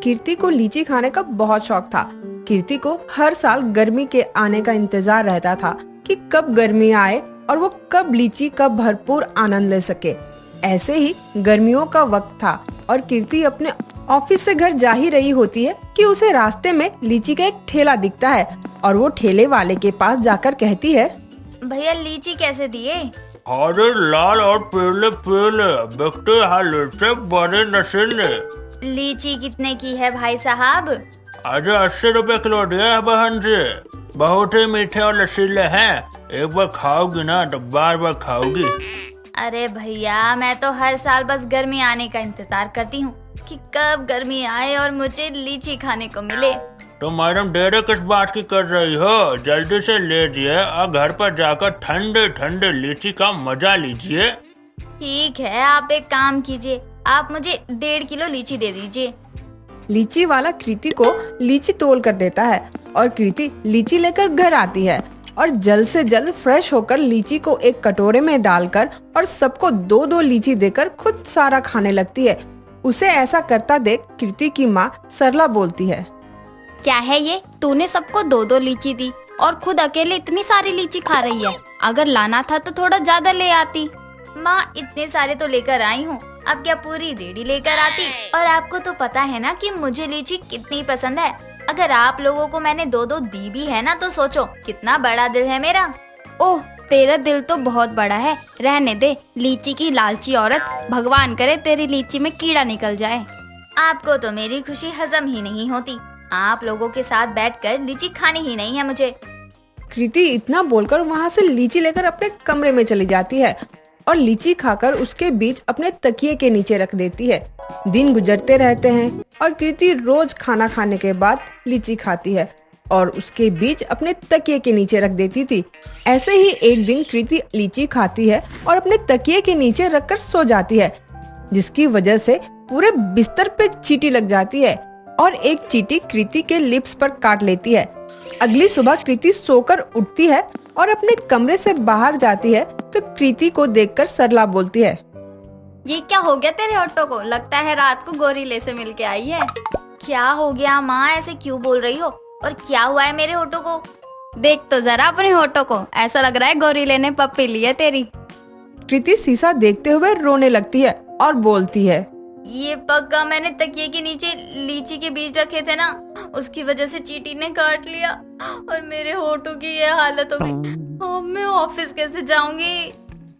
कीर्ति को लीची खाने का बहुत शौक था। कीर्ति को हर साल गर्मी के आने का इंतजार रहता था कि कब गर्मी आए और वो कब लीची का भरपूर आनंद ले सके। ऐसे ही गर्मियों का वक्त था और कीर्ति अपने ऑफिस से घर जा ही रही होती है कि उसे रास्ते में लीची का एक ठेला दिखता है और वो ठेले वाले के पास जाकर कहती है, भैया लीची कैसे दिए? अरे लाल और पीले पीले बिकते हैं लीची बड़े नशीले। लीची कितने की है भाई साहब? अरे 80 रुपए किलो दिया है बहन जी। बहुत ही मीठे और नशीले हैं। एक बार खाओगी ना तो बार बार खाओगी। अरे भैया मैं तो हर साल बस गर्मी आने का इंतजार करती हूँ कि कब गर्मी आए और मुझे लीची खाने को मिले। तो मैडम देर किस बात की कर रही हो? जल्दी से लीजिए और घर पर जाकर ठंडे ठंडे लीची का मजा लीजिए। ठीक है, आप एक काम कीजिए, आप मुझे 1.5 किलो लीची दे दीजिए। लीची वाला कृति को लीची तोल कर देता है और कृति लीची लेकर घर आती है और जल्द से जल्द फ्रेश होकर लीची को एक कटोरे में डालकर और सबको 2-2 लीची देकर खुद सारा खाने लगती है। उसे ऐसा करता देख कृति की माँ सरला बोलती है, क्या है ये, तूने सबको 2-2 लीची दी और खुद अकेले इतनी सारी लीची खा रही है। अगर लाना था तो थोड़ा ज्यादा ले आती। माँ इतने सारे तो लेकर आई हूँ, अब क्या पूरी रेडी लेकर आती? और आपको तो पता है ना कि मुझे लीची कितनी पसंद है। अगर आप लोगों को मैंने 2-2 दी भी है ना तो सोचो कितना बड़ा दिल है मेरा। ओह, तेरा दिल तो बहुत बड़ा है, रहने दे। लीची की लालची औरत, भगवान करे तेरी लीची में कीड़ा निकल जाए। आपको तो मेरी खुशी हजम ही नहीं होती। आप लोगों के साथ बैठकर लीची खानी ही नहीं है मुझे। कृति इतना बोलकर वहाँ से लीची लेकर अपने कमरे में चली जाती है और लीची खाकर उसके बीच अपने तकिए के नीचे रख देती है। दिन गुजरते रहते हैं और कृति रोज खाना खाने के बाद लीची खाती है और उसके बीच अपने तकिए के नीचे रख देती थी। ऐसे ही एक दिन कृति लीची खाती है और अपने तकिए के नीचे रखकर सो जाती है, जिसकी वजह से पूरे बिस्तर पे चींटी लग जाती है और एक चींटी कृति के लिप्स पर काट लेती है। अगली सुबह कृति सोकर उठती है और अपने कमरे से बाहर जाती है तो कृति को देखकर सरला बोलती है, ये क्या हो गया तेरे ऑटो को? लगता है रात को गोरीले से मिलके आई है। क्या हो गया माँ, ऐसे क्यों बोल रही हो? और क्या हुआ है मेरे ऑटो को? देख तो जरा अपने ऑटो को, ऐसा लग रहा है गोरीले ने पप्पी ली है तेरी। कृति शीशा देखते हुए रोने लगती है और बोलती है, ये पक्का मैंने तकिए के नीचे लीची के बीज रखे थे ना, उसकी वजह से चींटी ने काट लिया और मेरे होठों की ये हालत हो गई। अब मैं ऑफिस कैसे जाऊंगी?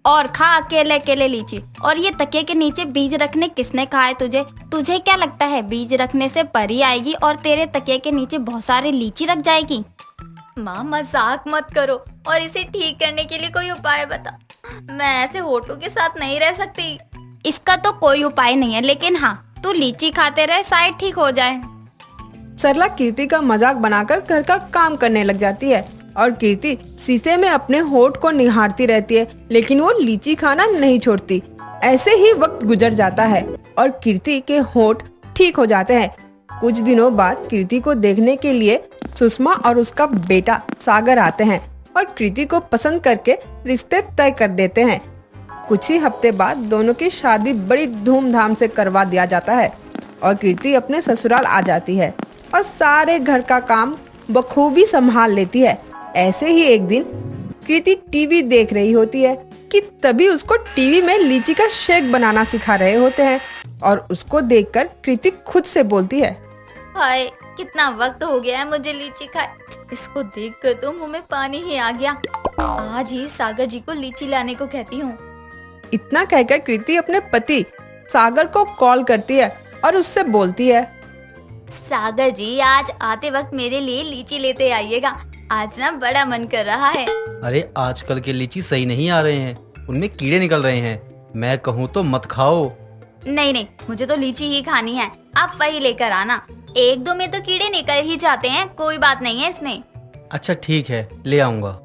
और खा अकेले अकेले लीची। और ये तकिए के नीचे बीज रखने किसने कहा है तुझे? तुझे क्या लगता है बीज रखने से परी आएगी और तेरे तकिए के नीचे बहुत सारी लीची रख जाएगी? माँ मजाक मत करो और इसे ठीक करने के लिए कोई उपाय बता। मैं ऐसे होठों के साथ नहीं रह सकती। इसका तो कोई उपाय नहीं है, लेकिन हाँ तू लीची खाते रहे, शायद ठीक हो जाए। सरला कीर्ति का मजाक बनाकर घर का काम करने लग जाती है और कीर्ति शीशे में अपने होठ को निहारती रहती है, लेकिन वो लीची खाना नहीं छोड़ती। ऐसे ही वक्त गुजर जाता है और कीर्ति के होठ ठीक हो जाते हैं। कुछ दिनों बाद कीर्ति को देखने के लिए सुषमा और उसका बेटा सागर आते हैं और कीर्ति को पसंद करके रिश्ते तय कर देते हैं। कुछ ही हफ्ते बाद दोनों की शादी बड़ी धूमधाम से करवा दिया जाता है और कीर्ति अपने ससुराल आ जाती है और सारे घर का काम बखूबी संभाल लेती है। ऐसे ही एक दिन कीर्ति टीवी देख रही होती है कि तभी उसको टीवी में लीची का शेक बनाना सिखा रहे होते हैं और उसको देखकर कीर्ति खुद से बोलती है, हाय कितना वक्त हो गया है मुझे लीची खाए। इसको देखकर तो मुंह में पानी ही आ गया। आज ही सागर जी को लीची लाने को कहती हूँ। इतना कहकर कीर्ति अपने पति सागर को कॉल करती है और उससे बोलती है, सागर जी आज आते वक्त मेरे लिए लीची लेते आइएगा, आज ना बड़ा मन कर रहा है। अरे आजकल के लीची सही नहीं आ रहे हैं, उनमें कीड़े निकल रहे हैं। मैं कहूँ तो मत खाओ। नहीं नहीं, मुझे तो लीची ही खानी है, आप वही लेकर आना। 1-2 में तो कीड़े निकल ही जाते हैं, कोई बात नहीं है इसमें। अच्छा ठीक है, ले आऊंगा।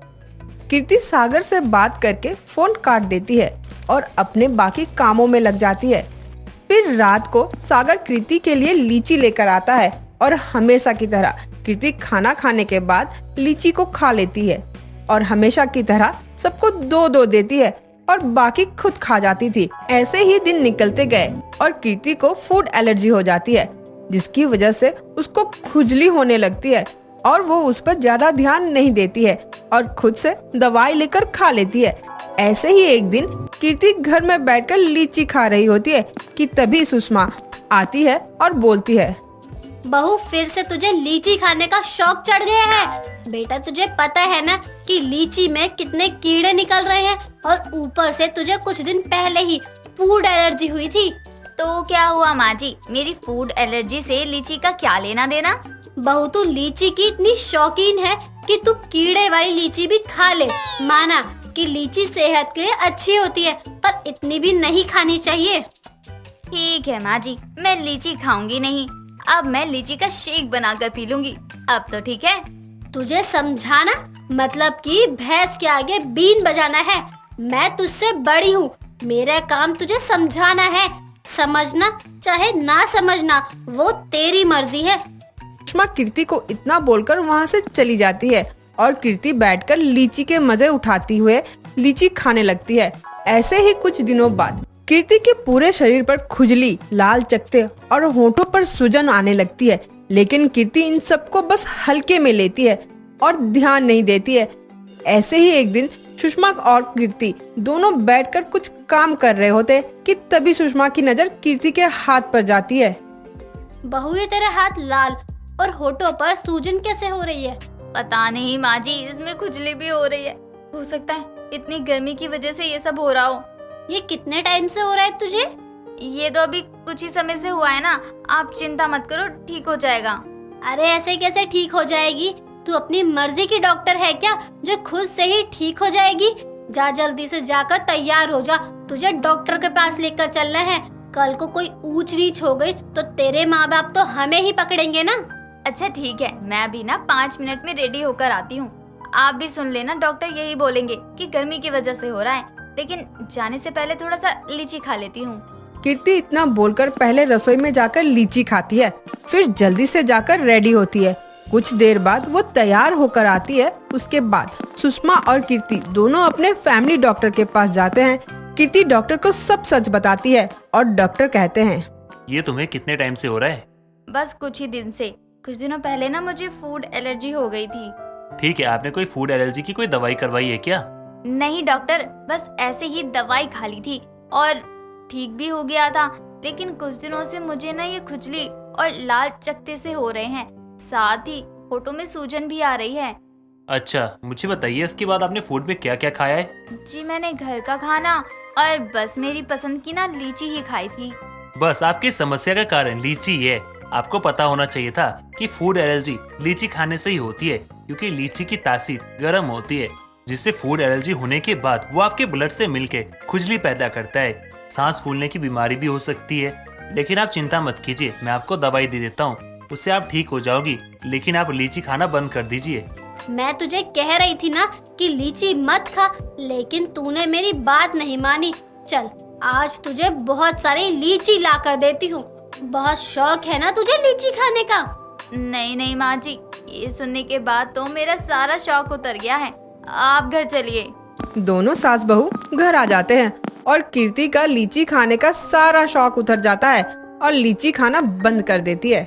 कीर्ति सागर से बात करके फोन काट देती है और अपने बाकी कामों में लग जाती है। फिर रात को सागर कीर्ति के लिए लीची लेकर आता है और हमेशा की तरह कीर्ति खाना खाने के बाद लीची को खा लेती है और हमेशा की तरह सबको 2-2 देती है और बाकी खुद खा जाती थी। ऐसे ही दिन निकलते गए और कीर्ति को फूड एलर्जी हो जाती है जिसकी वजह से उसको खुजली होने लगती है और वो उस पर ज्यादा ध्यान नहीं देती है और खुद से दवाई लेकर खा लेती है। ऐसे ही एक दिन कीर्ति घर में बैठकर लीची खा रही होती है कि तभी सुषमा आती है और बोलती है, बहू फिर से तुझे लीची खाने का शौक चढ़ गया है। बेटा तुझे पता है ना कि लीची में कितने कीड़े निकल रहे हैं और ऊपर से तुझे कुछ दिन पहले ही फूड एलर्जी हुई थी। तो क्या हुआ माँ जी, मेरी फूड एलर्जी से लीची का क्या लेना देना। बहू तू लीची की इतनी शौकीन है कि तू कीड़े वाली लीची भी खा ले। माना कि लीची सेहत के लिए अच्छी होती है पर इतनी भी नहीं खानी चाहिए। ठीक है माँ जी, मैं लीची खाऊंगी नहीं, अब मैं लीची का शेक बनाकर पी लूंगी। अब तो ठीक है। तुझे समझाना मतलब कि भैंस के आगे बीन बजाना है। मैं तुझसे बड़ी हूँ, मेरा काम तुझे समझाना है। समझना चाहे ना समझना वो तेरी मर्जी है। सुषमा कीर्ति को इतना बोलकर वहाँ से चली जाती है और कीर्ति बैठकर लीची के मजे उठाती हुए लीची खाने लगती है। ऐसे ही कुछ दिनों बाद कीर्ति के पूरे शरीर पर खुजली, लाल चकत्ते और होठों पर सूजन आने लगती है, लेकिन कीर्ति इन सबको बस हल्के में लेती है और ध्यान नहीं देती है। ऐसे ही एक दिन सुषमा और कीर्ति दोनों बैठकर कुछ काम कर रहे होते कि तभी सुषमा की नजर कीर्ति के हाथ पर जाती है। बहू ये तेरे हाथ लाल और होठों पर सूजन कैसे हो रही है? पता नहीं माँ जी, इसमें खुजली भी हो रही है। हो सकता है इतनी गर्मी की वजह से ये सब हो रहा हो। ये कितने टाइम से हो रहा है तुझे? ये तो अभी कुछ ही समय से हुआ है ना, आप चिंता मत करो, ठीक हो जाएगा। अरे ऐसे कैसे ठीक हो जाएगी? तू अपनी मर्जी की डॉक्टर है क्या जो खुद से ही ठीक हो जाएगी? जा जल्दी से जाकर तैयार हो जा, तुझे डॉक्टर के पास लेकर चलना है। कल को कोई ऊंच नीच हो गई तो तेरे माँ बाप तो हमें ही पकड़ेंगे ना। अच्छा ठीक है, मैं अभी ना 5 मिनट में रेडी होकर आती हूँ। आप भी सुन लेना, डॉक्टर यही बोलेंगे कि गर्मी की वजह से हो रहा है, लेकिन जाने से पहले थोड़ा सा लीची खा लेती हूँ। कीर्ति इतना बोलकर पहले रसोई में जाकर लीची खाती है, फिर जल्दी से जाकर रेडी होती है। कुछ देर बाद वो तैयार होकर आती है। उसके बाद सुषमा और कीर्ति दोनों अपने फैमिली डॉक्टर के पास जाते हैं। कीर्ति डॉक्टर को सब सच बताती है और डॉक्टर कहते हैं, ये तुम्हें कितने टाइम से हो रहा है? बस कुछ ही दिन से। कुछ दिनों पहले ना मुझे फूड एलर्जी हो गई थी। ठीक है, आपने कोई फूड एलर्जी की कोई दवाई करवाई है क्या? नहीं डॉक्टर, बस ऐसे ही दवाई खा ली थी और ठीक भी हो गया था, लेकिन कुछ दिनों से मुझे ना ये खुजली और लाल चकत्ते से हो रहे हैं, साथ ही होठों में सूजन भी आ रही है। अच्छा, मुझे बताइए इसके बाद आपने फूड में क्या क्या खाया है? जी मैंने घर का खाना और बस मेरी पसंद की ना लीची ही खाई थी। बस आपकी समस्या का कारण लीची है। आपको पता होना चाहिए था कि फूड एलर्जी लीची खाने से ही होती है, क्योंकि लीची की तासीर गर्म होती है, जिससे फूड एलर्जी होने के बाद वो आपके ब्लड से मिलके खुजली पैदा करता है। सांस फूलने की बीमारी भी हो सकती है, लेकिन आप चिंता मत कीजिए, मैं आपको दवाई दे देता हूँ, उससे आप ठीक हो जाओगी। लेकिन आप लीची खाना बंद कर दीजिए। मैं तुझे कह रही थी ना कि लीची मत खा, लेकिन तूने मेरी बात नहीं मानी। चल आज तुझे बहुत सारी लीची ला कर देती हूँ। बहुत शौक है ना तुझे लीची खाने का? नहीं नहीं माँ जी, ये सुनने के बाद तो मेरा सारा शौक उतर गया है। आप घर चलिए। दोनों सास बहू घर आ जाते हैं और कीर्ति का लीची खाने का सारा शौक उतर जाता है और लीची खाना बंद कर देती है।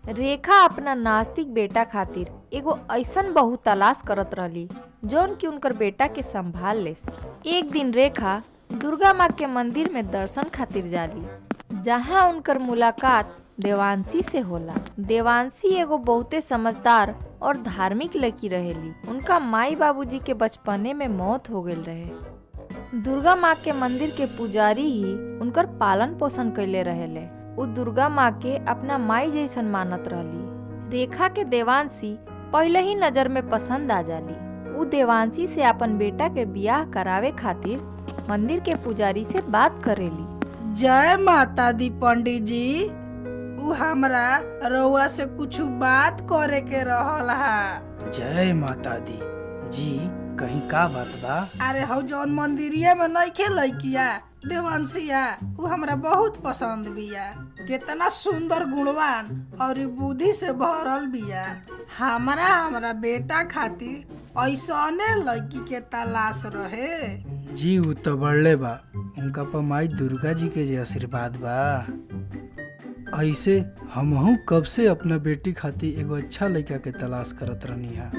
रेखा अपना नास्तिक बेटा खातिर एगो ऐसन बहू तलाश करत रहली जौन की उनकर बेटा के संभाल ले। एक दिन रेखा दुर्गा माँ के मंदिर में दर्शन खातिर जाली, जहाँ उनकर मुलाकात देवांशी से होला। देवांशी एगो बहुते समझदार और धार्मिक लड़की रहेली। उनका माई बाबूजी के बचपने में मौत हो गई रहे। दुर्गा माँ के मंदिर के पुजारी ही उनकर पालन पोषण कैले रहेले। उ दुर्गा माँ के अपना माई जैसन मानत रहली। रेखा के देवांशी पहले ही नजर में पसंद आ जाली। उ देवांशी से अपन बेटा के बियाह करावे खातिर मंदिर के पुजारी से बात करेली। जय माता दी पंडित जी, उ हमरा रउआ से कुछ बात करे के रहल हा। जय माता दी जी, कहीं का बात बा? अरे हौ जौन मंदिरिया में नइखे लइकिया देवांशिया, उ हमरा बहुत पसंद बिया। कितना सुंदर, गुणवान और बुद्धि से भरल बिया। हमरा बेटा खातिर ऐसने लड़की के तलाश रहे। जी उ तो बढ़ले बा, उनका पर माई दुर्गा जी के जे आशीर्वाद बा। ऐसे हमहू कब से अपना बेटी खातिर एगो अच्छा लड़का के तलाश करत रहनी है।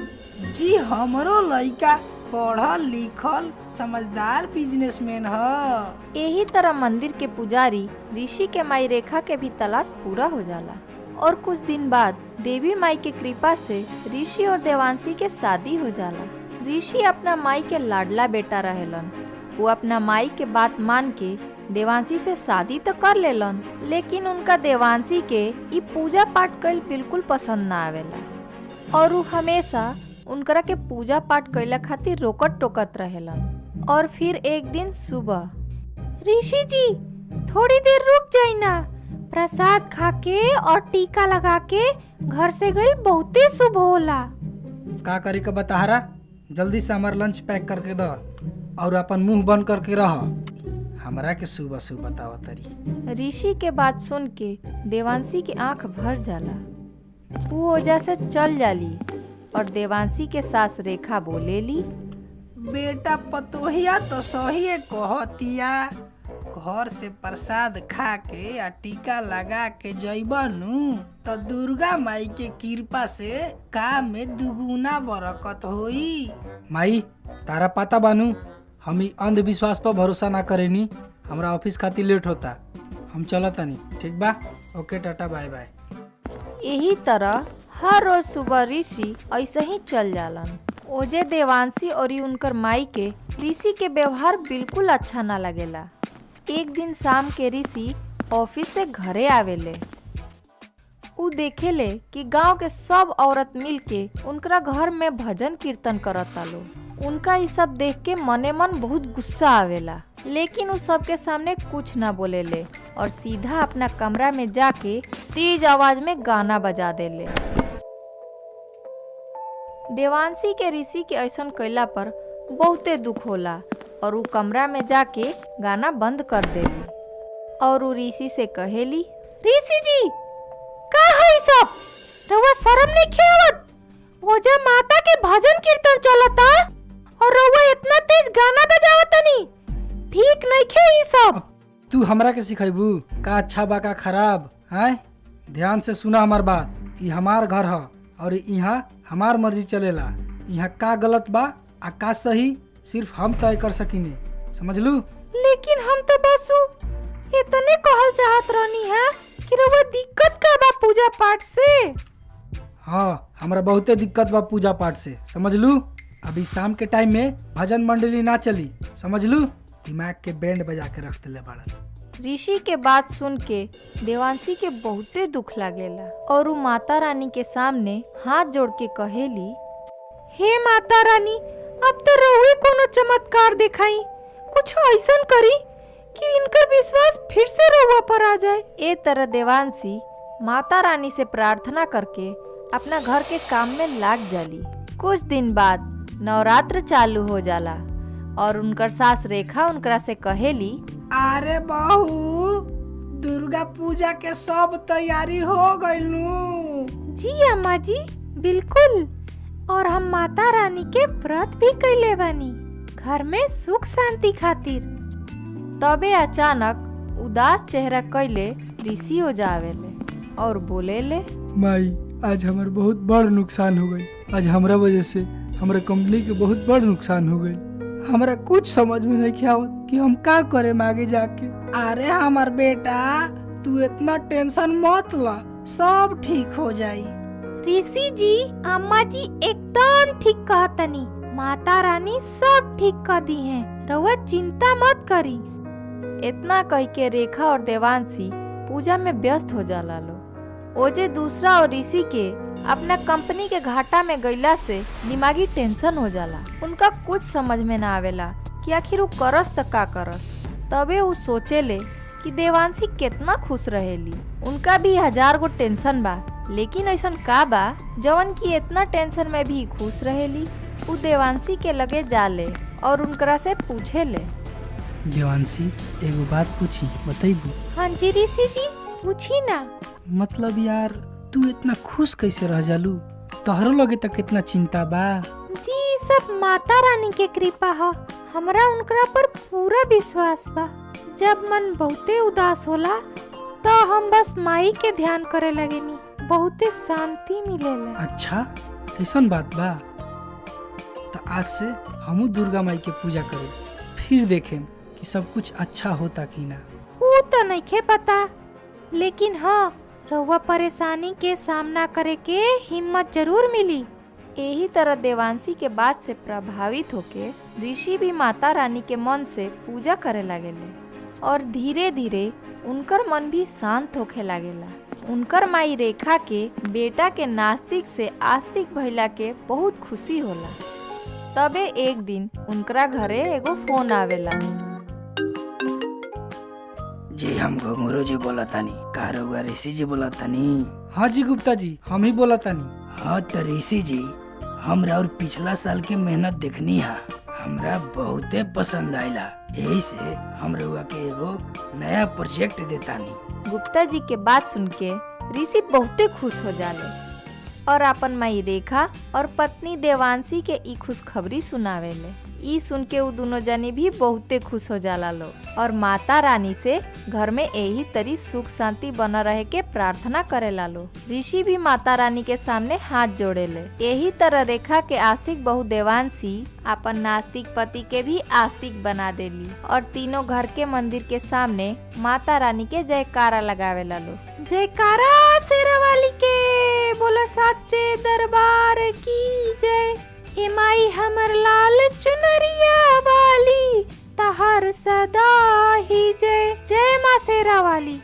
जी हमरो लड़का पढ़ल लिखल समझदार बिजनेसमैन ह। यही तरह मंदिर के पुजारी ऋषि के माई रेखा के भी तलाश पूरा हो जाला और कुछ दिन बाद देवी माई के कृपा से ऋषि और देवांशी के शादी हो जाला। ऋषि अपना माई के लाडला बेटा रहेलन। वो अपना माई के बात मान के देवांशी से शादी तो कर लेलन, लेकिन उनका देवांशी के ई पूजा पाठ कईल बिल्कुल पसंद ना आवेला और वो हमेशा उनकरा के पूजा पाठ कईला खातिर रोकत टोकत रहेलन। और फिर एक दिन सुबह, ऋषि जी थोड़ी देर रुक जाई ना, प्रसाद खा के और टीका लगा के घर से गई बहुते शुभ होला। का करे के बताहरा, जल्दी से हमार लंच पैक करके दो और अपन मुंह बंद करके रह। हमरा के सुबह सुबह बतावा तरी। ऋषि के बात सुन के देवांशी की आंख भर जाला। वो वजह से चल जाली और देवांशी के सास रेखा बोलेली, बेटा पतोहिया तो सही कहतिया, घर से प्रसाद खा के आ टीका लगा के जइबनु तो दुर्गा माई के कृपा से काम में दुगुना बरकत होई। माई तारा पता बानू हम ई अंधविश्वास पर भरोसा ना करेनी। हमरा ऑफिस खातिर लेट होता, हम चलत तनी। ठीक बा, ओके टाटा बाय बाय। यही तरह हर रोज सुबह ऋषि ऐसे ही चल जालन। ओजे देवांशी और उनकर माई के ऋषि के व्यवहार बिल्कुल अच्छा ना लगेला। एक दिन शाम के ऋषि ऑफिस से घरे आवेले। उ देखेले कि गांव के सब औरत मिलके उनकरा घर में भजन कीर्तन करता लो। उनका ये सब देख के मने मन बहुत गुस्सा आवेला, लेकिन उ सबके सामने कुछ ना बोलेले और सीधा अपना कमरा में जाके तेज आवाज में गाना बजा देले। देवांशी के ऋषि के ऐसन कैला पर बहुते दुख होला और उ कमरा में जाके गाना बंद कर देली और उ ऋषि से कहेली, ऋषि जी का है सब, रउआ शर्म नहीं खेवत? ओजा माता के भजन कीर्तन चलता और रउआ इतना तेज गाना बजावतनी, ठीक नहीं खे ई सब। तू हमरा के सिखाइबू का अच्छा बा का खराब है? ध्यान से सुना हमार बात। ई हमार घर है और यहाँ हमार मर्जी चलेला। यहाँ का गलत बा आ का सही सिर्फ हम तय कर सकीने, समझ लू? लेकिन हम तो बस इतने कहल चाहत रहनी है कि रउआ दिक्कत का बा पूजा पाठ से। हाँ, हमरा बहुते दिक्कत बा पूजा पाठ से, समझ लू? अभी शाम के टाइम में भजन मंडली ना चली, समझ लू? दिमाग के बैंड बजा के रख देले बाड़न। ऋषि के बात सुन के देवांशी के बहुते दुख लागेला और उ माता रानी के सामने हाथ जोड़ के कहेली, हे माता रानी, अब तो रउए कोनो चमत्कार दिखाई, कुछ ऐसन करी कि इनका विश्वास फिर से रउआ पर आ जाए। ए तरह देवांशी माता रानी से प्रार्थना करके अपना घर के काम में लाग जाली। कुछ दिन बाद नवरात्र चालू हो जाला और उनकर सास रेखा उनकरा से कहेली, अरे बहू, दुर्गा पूजा के सब तैयारी हो गइलू। जी अम्मा जी, बिल्कुल, और हम माता रानी के व्रत भी कैले बानी घर में सुख शांति खातिर। तबे अचानक उदास चेहरा कैले ऋषि हो जावेले और बोलेले, माई आज हमार बहुत बड़ नुकसान हो गई। आज हमरा वजह से हमरा कंपनी के बहुत बड़ नुकसान हो गई। हमरा कुछ समझ में नहीं आवत कि हम का करे आगे जाके। अरे हमार बेटा, तू इतना टेंशन मत ला, सब ठीक हो जाई। ऋषि जी, अम्मा जी एकदम ठीक कहतनी, माता रानी सब ठीक कर दी हैं, रउआ चिंता मत करी। इतना कह के रेखा और देवांशी पूजा में व्यस्त हो जाला लो। ओजे दूसरा और ऋषि के अपना कंपनी के घाटा में गईला से दिमागी टेंशन हो जाला। उनका कुछ समझ में ना आवेला कि आखिर वो करस त का करस। तबे वो सोचेले कि देवांशी कितना खुश रहेली। उनका भी 1000 गो टेंशन बा, लेकिन ऐसा का बा जवन की इतना टेंशन में भी खुश रहेली। वो देवांशी के लगे जाले और उनकरा से पूछेले, देवांशी एगो बात पूछी, बताइबू? हाँ जी ऋषि जी, पूछी ना। मतलब यार तू इतना खुश कैसे रह जालू? तोहरो लगे तक कितना चिंता बा? जी सब माता रानी के कृपा है, हमरा उनकरा पर पूरा विश्वास बा। जब मन बहुते उदास होला तो हम बस माई के ध्यान करे लगेनी, बहुते शांति मिलेला। अच्छा ऐसन बात बा, तो आज से हमू दुर्गा माई के पूजा करें, फिर देखें कि सब कुछ अच्छा होता कि ना। वो तो नहीं पता, लेकिन हाँ रउआ परेशानी के सामना करे के हिम्मत जरूर मिली। यही तरह देवांशी के बात से प्रभावित होके ऋषि भी माता रानी के मन से पूजा करे लगेले और धीरे धीरे उनकर मन भी शांत होखे लागेला। उनकर माई रेखा के बेटा के नास्तिक से आस्तिक भइला के बहुत खुशी होला। तबे एक दिन उनकरा घरे एगो फोन आवेला। जी हम घुंगरू जी बोला तानी, का रउआ ऋषि जी बोला तानी? हाँ जी गुप्ता जी, हम ही बोला तानी। हाँ तो ऋषि जी, हमरा और पिछला साल की मेहनत देखनी है, हमरा बहुते पसंद आइला, यही से हम रउआ के एगो नया प्रोजेक्ट देतानी। गुप्ता जी के बात सुन के ऋषि बहुते खुश हो जाले और अपन माई रेखा और पत्नी देवांशी के ई खुशखबरी सुनावेले। ई सुन के वो दोनों जनी भी बहुते खुश हो जाला लो और माता रानी से घर में यही तरी सुख शांति बना रहे के प्रार्थना करेला लो। ऋषि भी माता रानी के सामने हाथ जोड़ेले। यही तरह रेखा के आस्तिक बहू देवांशी अपन नास्तिक पति के भी आस्तिक बना देली और तीनों घर के मंदिर के सामने माता रानी के जयकारा लगावेला लो। जयकारा शेरावाली के, बोला साचे दरबार की जय। ए माई हमर लाल चुनरिया वाली, तहर सदा ही जय। जय माँ शेरावाली।